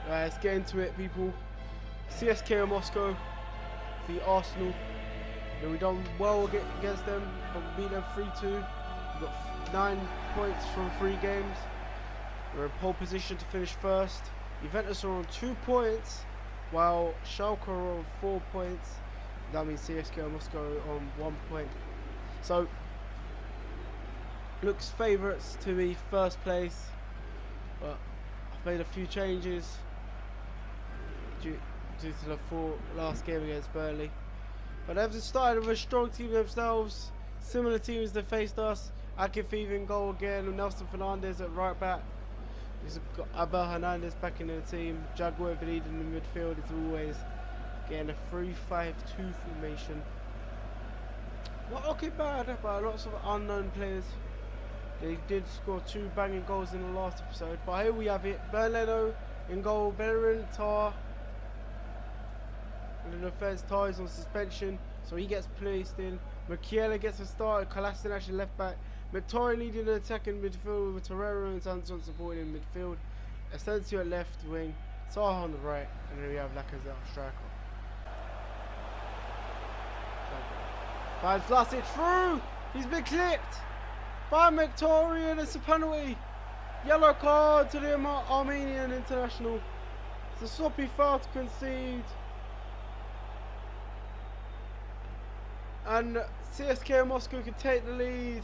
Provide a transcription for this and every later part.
Right, let's get into it, people. CSKA Moscow beat Arsenal. Yeah, we done well against them, but we beat them 3-2. We got 9 points from 3 games. We're in pole position to finish first. Juventus are on 2 points, while Schalke are on 4 points. That means CSKA Moscow on 1 point. So, looks favourites to be first place, but I've made a few changes due to the last game against Burnley. But they've started with a strong team themselves, similar teams that faced us. Akinfeev in goal again, and Nelson Fernandez at right back. We've got Abel Hernandez back in the team. Jaguar leading in the midfield as always, getting a 3-5-2 formation. Not looking bad, but lots of unknown players. They did score 2 banging goals in the last episode, but here we have it. Berleno in goal, Bellerin, Tar. In the defence, Tar is on suspension, so he gets placed in. Mukiele gets a start, Kolasinac in left back. Mkhitaryan leading the attack in midfield with Torreira and Sanson supporting in midfield. Asensio at left wing, Tar on the right, and then we have Lacazette on striker. Finds Vlasic through! He's been clipped! By Mkhitaryan, it's a penalty! Yellow card to the Armenian international. It's a sloppy foul to concede. And CSKA Moscow can take the lead.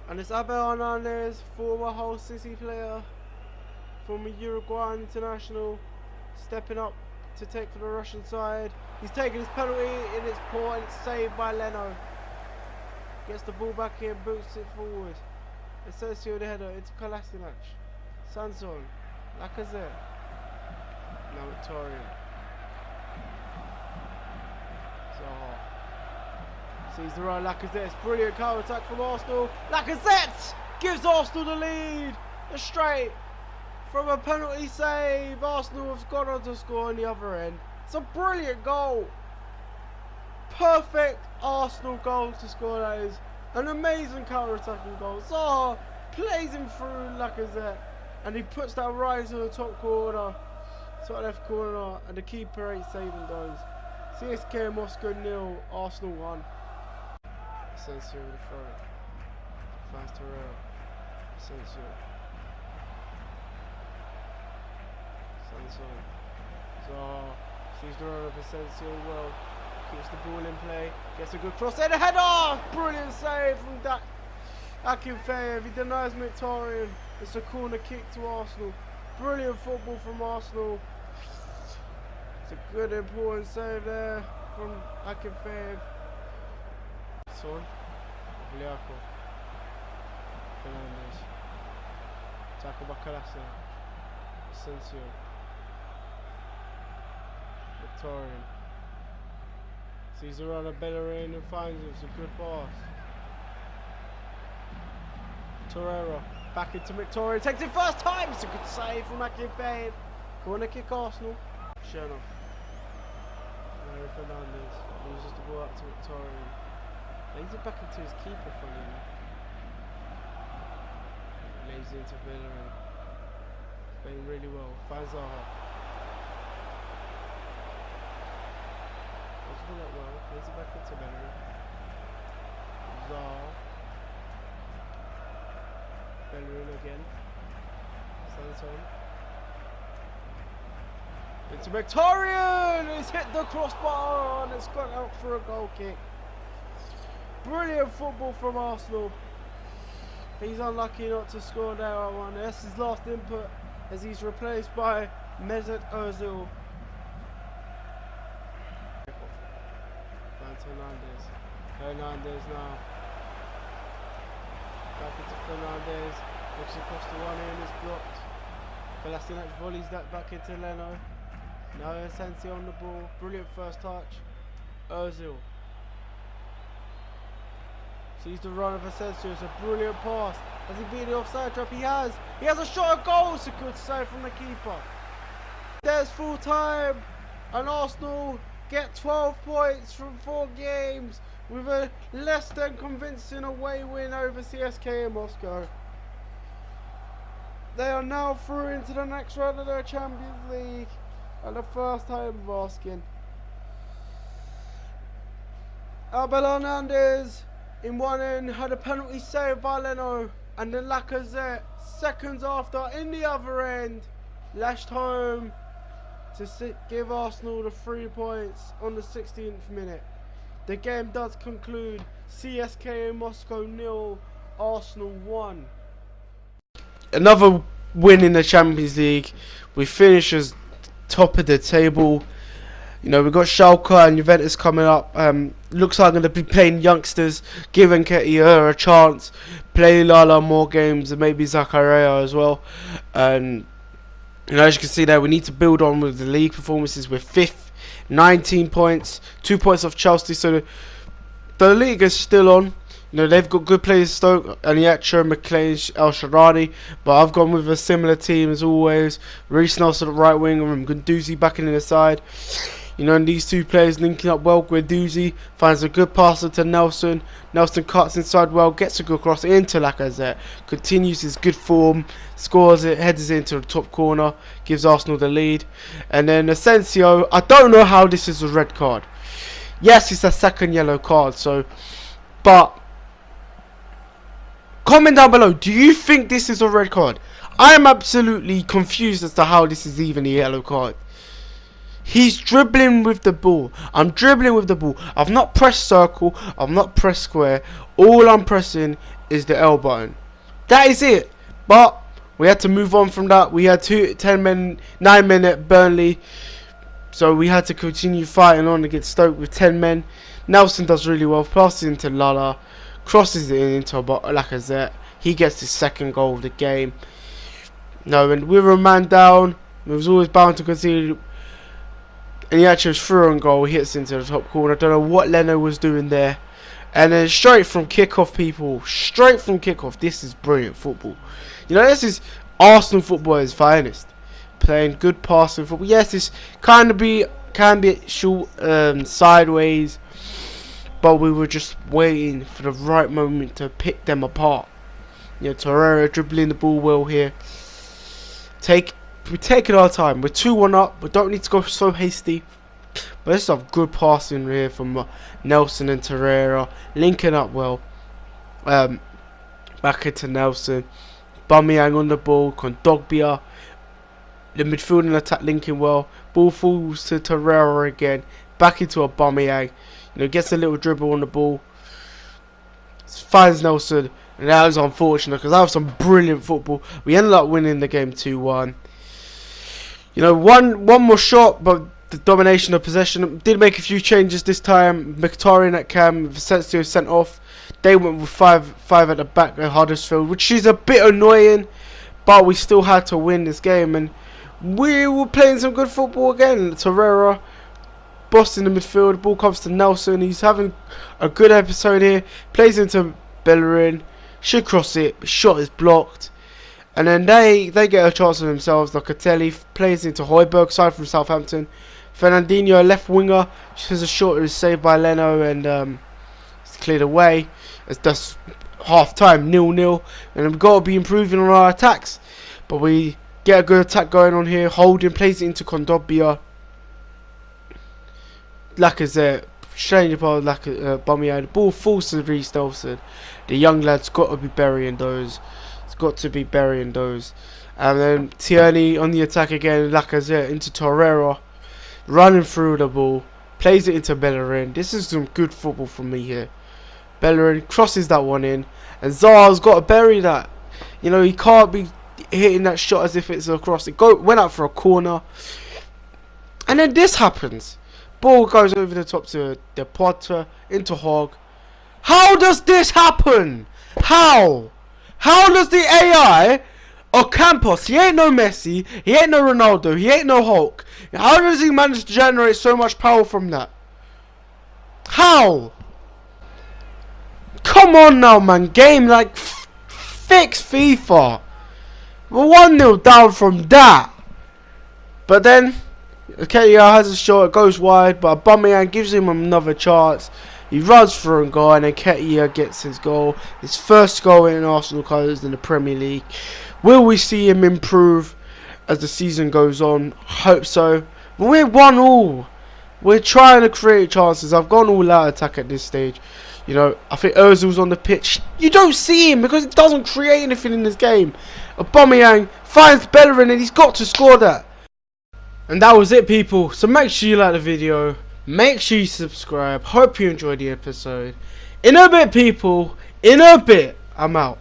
And it's Abel Hernandez, former Hull City player, former Uruguayan international, stepping up to take for the Russian side. He's taking his penalty and it's poor and it's saved by Leno. Gets the ball back in, boots it forward. Asensio the header into Kolasinac. Sanson, Lacazette. Now Mkhitaryan. Sees the right Lacazette. It's brilliant counter attack from Arsenal. Lacazette gives Arsenal the lead. Straight from a penalty save. Arsenal have gone on to score on the other end. It's a brilliant goal. Perfect Arsenal goal to score, that is. An amazing counter attacking goal. Zaha plays him through Lacazette and he puts that right into the top corner, top left corner, and the keeper ain't saving those. CSKA Moscow 0, Arsenal 1. Asensio with the front. Finds Torreira. Asensio. Sanson. Zaha sees the run of Asensio well. Keeps the ball in play. Gets a good cross and a header! Brilliant save from that Akinfeev. He denies Mkhitaryan. It's a corner kick to Arsenal. Brilliant football from Arsenal. It's a good important save there from Akinfeev. Son, Obliako, Fernandez, tackle by Kolasinac, Asensio, Mkhitaryan, sees the run of Bellerin and finds it. It's a good pass. Torreira, back into Mkhitaryan, takes it first time. It's a good save from Akinfeev. Corner kick Arsenal. Chernoff, Fernandez loses the ball up to Mkhitaryan. Lays it back into his keeper, funny enough. Lays it into Bellerin. Playing really well. Finds Zaha. Does it that well. Lays it back into Bellerin. Zaha. Bellerin again. Sanson. Into Mkhitaryan! He's hit the crossbar and it's gone out for a goal kick. Brilliant football from Arsenal. He's unlucky not to score there at one. That's his last input as he's replaced by Mesut Ozil. Finds Hernandez. Hernandez now. Back into Fernandez. Looks across the one end, is blocked. Kolasinac volleys that back into Leno. Now Asensio on the ball. Brilliant first touch. Ozil. Sees the run of Asensio. It's a brilliant pass. Has he beat the offside trap? He has. He has a shot at goal. It's a good save from the keeper. There's full time. And Arsenal get 12 points from 4 games with a less than convincing away win over CSKA Moscow. they are now through into the next round of their Champions League. And the first time of asking. Abel Hernandez in one end had a penalty saved by Leno, and then Lacazette seconds after in the other end lashed home to give Arsenal the 3 points on the 16th minute. The game does conclude CSKA Moscow 0, Arsenal 1. Another win in the Champions League. We finish as top of the table. You know, we've got Schalke and Juventus coming up. Looks like I'm going to be playing youngsters, giving Ketia a chance. Play Lala more games and maybe Zakaria as well. And you know, as you can see there, we need to build on with the league performances. We're 5th, 19 points, 2 points off Chelsea. So the league is still on. You know, they've got good players, Stoke, Aniacha, McLean, El Shaarawy, but I've gone with a similar team as always. Reece Nelson at right wing and Guendouzi backing in the side. You know, and these two players linking up well. Guendouzi finds a good passer to Nelson. Nelson cuts inside well, gets a good cross into Lacazette, continues his good form, scores it, heads it into the top corner, gives Arsenal the lead. And then Asensio, I don't know how this is a red card. Yes, it's a second yellow card, so, but comment down below, do you think this is a red card? I am absolutely confused as to how this is even a yellow card. He's dribbling with the ball. I'm dribbling with the ball. I've not pressed circle. I've not pressed square. All I'm pressing is the L button. That is it. But we had to move on from that. We had 9 minute Burnley. So we had to continue fighting on against Stoke with 10 men. Nelson does really well. Passes into Lala. Crosses it into Lacazette. He gets his second goal of the game. No, and we were a man down. We was always bound to concede. And he actually was through on goal, hits into the top corner. I don't know what Leno was doing there. And then straight from kickoff, people. Straight from kickoff. This is brilliant football. You know, this is Arsenal football at its finest. Playing good passing football. Yes, this can be short, sideways. But we were just waiting for the right moment to pick them apart. You know, Torreira dribbling the ball well here. We're taking our time. We're 2-1 up. We don't need to go so hasty. But this is a good passing here from Nelson and Torreira. Linking up well. Back into Nelson. Aubameyang on the ball. Kondogbia. The midfield and attack linking well. Ball falls to Torreira again. Back into Aubameyang. You know, gets a little dribble on the ball. Finds Nelson. And that was unfortunate because that was some brilliant football. We ended up winning the game 2-1. You know, one more shot, but the domination of possession. Did make a few changes this time. Mkhitaryan at cam, Asensio sent off. They went with five at the back at Huddersfield, which is a bit annoying, but we still had to win this game, and we were playing some good football again. Torreira, boss in the midfield. The ball comes to Nelson. He's having a good episode here. Plays into Bellerin. Should cross it, but shot is blocked. And then they get a chance of themselves. Locatelli plays into Højbjerg, side from Southampton. Fernandinho, left winger, has a shot that is saved by Leno, and it's cleared away. It's just half time, 0-0, and we've got to be improving on our attacks. But we get a good attack going on here. Holding plays it into Kondogbia. Lacazette, strange about Aubameyang. The ball falls to Reece Nelson. The young lad's got to be burying those. Got to be burying those. And then Tierney on the attack again. Lacazette into Torreira, running through the ball, plays it into Bellerin. This is some good football from me here. Bellerin crosses that one in, and Zaha's got to bury that. You know, he can't be hitting that shot as if it's a cross. It went out for a corner, and then this happens. Ball goes over the top to De Potter into Hogg. How does this happen? How? How does the AI or Campos, he ain't no Messi, he ain't no Ronaldo, he ain't no Hulk. How does he manage to generate so much power from that? How? Come on now, man. Game, like, fix FIFA. We're 1-0 down from that. But then, Ketia has a shot, it goes wide, but Aubameyang gives him another chance. He runs through and goal, and then Ketia gets his goal. His first goal in Arsenal colours in the Premier League. Will we see him improve as the season goes on? Hope so. But we're 1-1. We're trying to create chances. I've gone all out attack at this stage. You know, I think Ozil's on the pitch. You don't see him because he doesn't create anything in this game. Aubameyang finds Bellerin and he's got to score that. And that was it, people. So make sure you like the video. Make sure you subscribe. Hope you enjoyed the episode. In a bit, people. In a bit. I'm out.